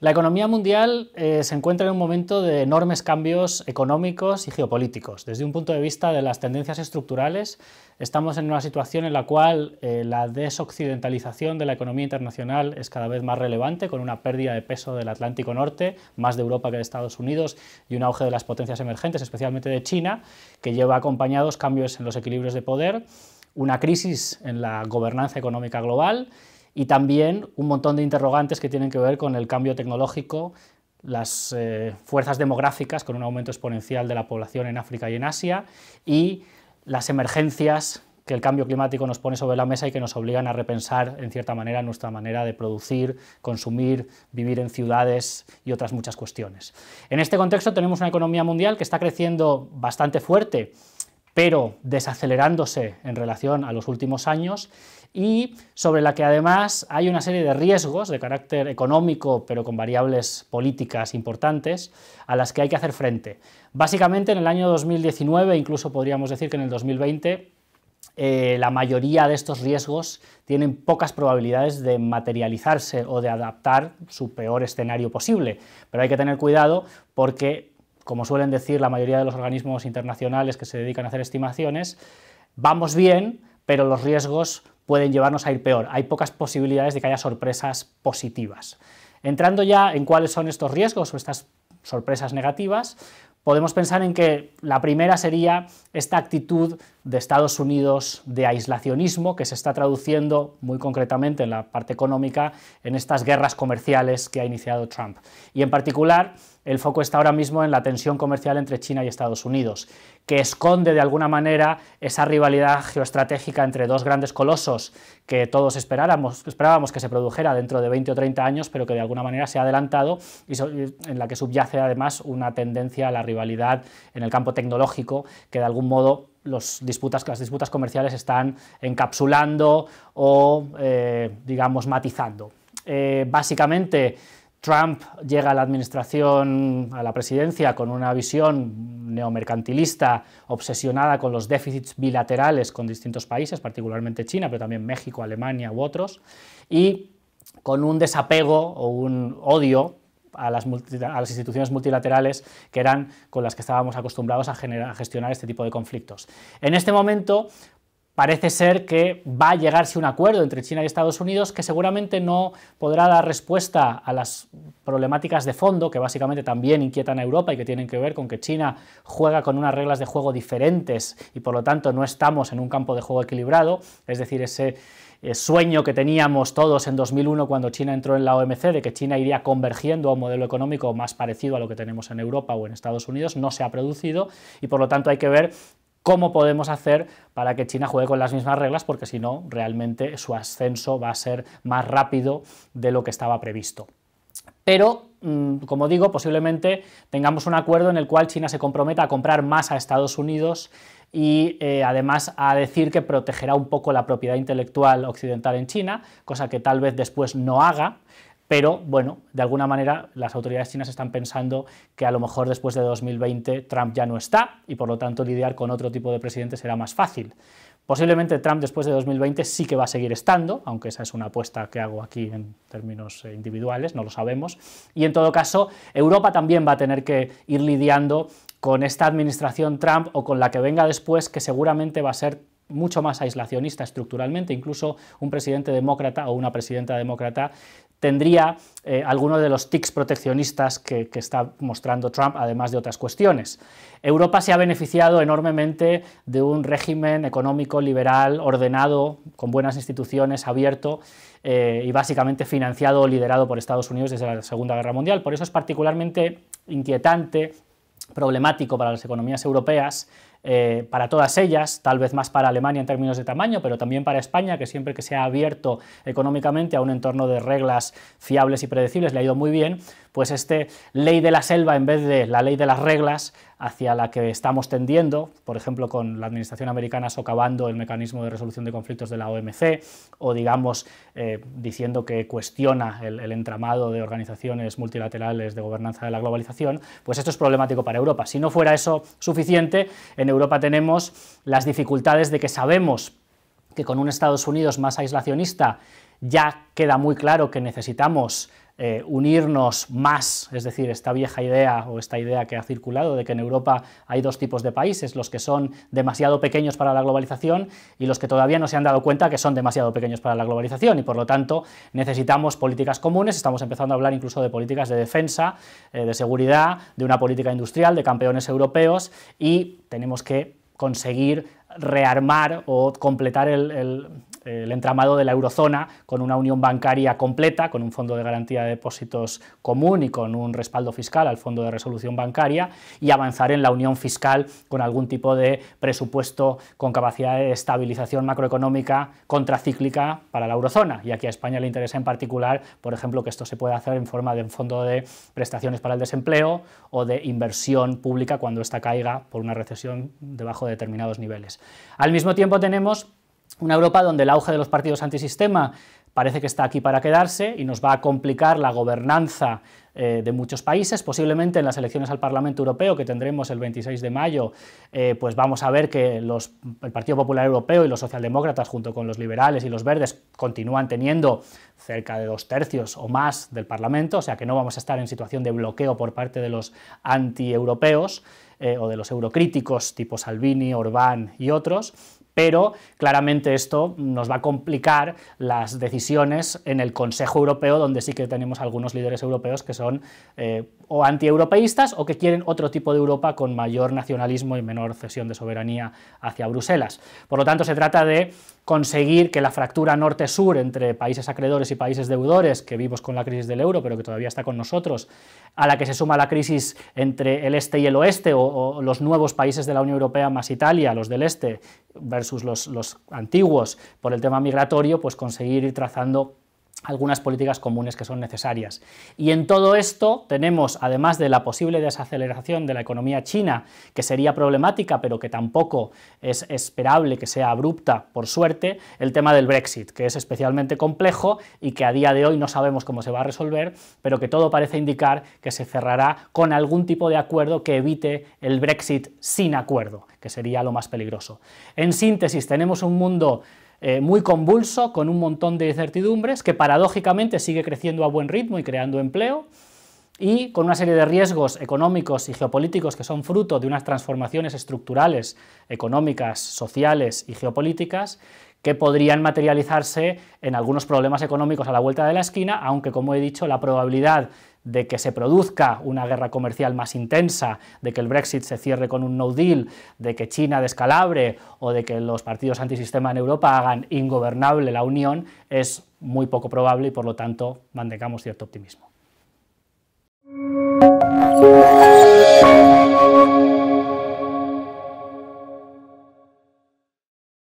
La economía mundial se encuentra en un momento de enormes cambios económicos y geopolíticos. Desde un punto de vista de las tendencias estructurales, estamos en una situación en la cual la desoccidentalización de la economía internacional es cada vez más relevante, con una pérdida de peso del Atlántico Norte, más de Europa que de Estados Unidos, y un auge de las potencias emergentes, especialmente de China, que lleva acompañados cambios en los equilibrios de poder, una crisis en la gobernanza económica global, y también un montón de interrogantes que tienen que ver con el cambio tecnológico, las fuerzas demográficas, con un aumento exponencial de la población en África y en Asia, y las emergencias que el cambio climático nos pone sobre la mesa y que nos obligan a repensar, en cierta manera, nuestra manera de producir, consumir, vivir en ciudades y otras muchas cuestiones. En este contexto tenemos una economía mundial que está creciendo bastante fuerte, pero desacelerándose en relación a los últimos años, y sobre la que además hay una serie de riesgos de carácter económico, pero con variables políticas importantes, a las que hay que hacer frente. Básicamente en el año 2019, incluso podríamos decir que en el 2020, la mayoría de estos riesgos tienen pocas probabilidades de materializarse o de adaptar su peor escenario posible, pero hay que tener cuidado porque, como suelen decir la mayoría de los organismos internacionales que se dedican a hacer estimaciones, vamos bien, pero los riesgos pueden llevarnos a ir peor. Hay pocas posibilidades de que haya sorpresas positivas. Entrando ya en cuáles son estos riesgos o estas sorpresas negativas, podemos pensar en que la primera sería esta actitud de Estados Unidos de aislacionismo que se está traduciendo muy concretamente en la parte económica en estas guerras comerciales que ha iniciado Trump. Y en particular el foco está ahora mismo en la tensión comercial entre China y Estados Unidos, que esconde de alguna manera esa rivalidad geoestratégica entre dos grandes colosos que todos esperábamos que se produjera dentro de 20 o 30 años, pero que de alguna manera se ha adelantado y en la que subyace además una tendencia a la rivalidad en el campo tecnológico que de algún modo las disputas comerciales están encapsulando o, digamos, matizando. Básicamente, Trump llega a la administración, a la presidencia, con una visión neomercantilista obsesionada con los déficits bilaterales con distintos países, particularmente China, pero también México, Alemania u otros, y con un desapego o un odio a las instituciones multilaterales que eran con las que estábamos acostumbrados a gestionar este tipo de conflictos. En este momento parece ser que va a llegarse a un acuerdo entre China y Estados Unidos que seguramente no podrá dar respuesta a las problemáticas de fondo que básicamente también inquietan a Europa y que tienen que ver con que China juega con unas reglas de juego diferentes y por lo tanto no estamos en un campo de juego equilibrado, es decir, ese sueño que teníamos todos en 2001 cuando China entró en la OMC de que China iría convergiendo a un modelo económico más parecido a lo que tenemos en Europa o en Estados Unidos, no se ha producido y por lo tanto hay que ver cómo podemos hacer para que China juegue con las mismas reglas, porque si no, realmente su ascenso va a ser más rápido de lo que estaba previsto. Pero, como digo, posiblemente tengamos un acuerdo en el cual China se comprometa a comprar más a Estados Unidos y además a decir que protegerá un poco la propiedad intelectual occidental en China, cosa que tal vez después no haga. Pero, bueno, de alguna manera las autoridades chinas están pensando que a lo mejor después de 2020 Trump ya no está y por lo tanto lidiar con otro tipo de presidente será más fácil. Posiblemente Trump después de 2020 sí que va a seguir estando, aunque esa es una apuesta que hago aquí en términos individuales, no lo sabemos, y en todo caso Europa también va a tener que ir lidiando con esta administración Trump o con la que venga después, que seguramente va a ser mucho más aislacionista estructuralmente. Incluso un presidente demócrata o una presidenta demócrata tendría algunos de los tics proteccionistas que está mostrando Trump, además de otras cuestiones. Europa se ha beneficiado enormemente de un régimen económico liberal, ordenado, con buenas instituciones, abierto y básicamente financiado o liderado por Estados Unidos desde la Segunda Guerra Mundial. Por eso es particularmente inquietante, problemático para las economías europeas, para todas ellas, tal vez más para Alemania en términos de tamaño, pero también para España, que siempre que se ha abierto económicamente a un entorno de reglas fiables y predecibles le ha ido muy bien, pues ley de la selva en vez de la ley de las reglas hacia la que estamos tendiendo, por ejemplo, con la administración americana socavando el mecanismo de resolución de conflictos de la OMC, o digamos, diciendo que cuestiona el entramado de organizaciones multilaterales de gobernanza de la globalización, pues esto es problemático para Europa. Si no fuera eso suficiente, en Europa tenemos las dificultades de que sabemos que con un Estados Unidos más aislacionista ya queda muy claro que necesitamos unirnos más, es decir, esta vieja idea o esta idea que ha circulado de que en Europa hay dos tipos de países, los que son demasiado pequeños para la globalización y los que todavía no se han dado cuenta que son demasiado pequeños para la globalización, y por lo tanto necesitamos políticas comunes. Estamos empezando a hablar incluso de políticas de defensa, de seguridad, de una política industrial, de campeones europeos, y tenemos que conseguir rearmar o completar el entramado de la eurozona con una unión bancaria completa, con un fondo de garantía de depósitos común y con un respaldo fiscal al fondo de resolución bancaria, y avanzar en la unión fiscal con algún tipo de presupuesto con capacidad de estabilización macroeconómica contracíclica para la eurozona. Y aquí a España le interesa en particular, por ejemplo, que esto se pueda hacer en forma de un fondo de prestaciones para el desempleo o de inversión pública cuando ésta caiga por una recesión debajo de determinados niveles. Al mismo tiempo tenemos una Europa donde el auge de los partidos antisistema parece que está aquí para quedarse y nos va a complicar la gobernanza de muchos países. Posiblemente en las elecciones al Parlamento Europeo que tendremos el 26 de mayo, pues vamos a ver que el Partido Popular Europeo y los socialdemócratas, junto con los liberales y los verdes, continúan teniendo cerca de 2/3 o más del Parlamento, o sea que no vamos a estar en situación de bloqueo por parte de los antieuropeos o de los eurocríticos tipo Salvini, Orbán y otros, pero claramente esto nos va a complicar las decisiones en el Consejo Europeo, donde sí que tenemos algunos líderes europeos que son o antieuropeístas o que quieren otro tipo de Europa con mayor nacionalismo y menor cesión de soberanía hacia Bruselas. Por lo tanto, se trata de conseguir que la fractura norte-sur entre países acreedores y países deudores, que vimos con la crisis del euro, pero que todavía está con nosotros, a la que se suma la crisis entre el este y el oeste, o los nuevos países de la Unión Europea más Italia, los del este, versus los antiguos por el tema migratorio, pues conseguir ir trazando algunas políticas comunes que son necesarias. Y en todo esto tenemos, además de la posible desaceleración de la economía china, que sería problemática, pero que tampoco es esperable que sea abrupta, por suerte, el tema del Brexit, que es especialmente complejo y que a día de hoy no sabemos cómo se va a resolver, pero que todo parece indicar que se cerrará con algún tipo de acuerdo que evite el Brexit sin acuerdo, que sería lo más peligroso. En síntesis, tenemos un mundo muy convulso, con un montón de incertidumbres, que paradójicamente sigue creciendo a buen ritmo y creando empleo, y con una serie de riesgos económicos y geopolíticos que son fruto de unas transformaciones estructurales, económicas, sociales y geopolíticas, que podrían materializarse en algunos problemas económicos a la vuelta de la esquina, aunque, como he dicho, la probabilidad de que se produzca una guerra comercial más intensa, de que el Brexit se cierre con un no deal, de que China descalabre o de que los partidos antisistema en Europa hagan ingobernable la Unión, es muy poco probable y, por lo tanto, mantengamos cierto optimismo.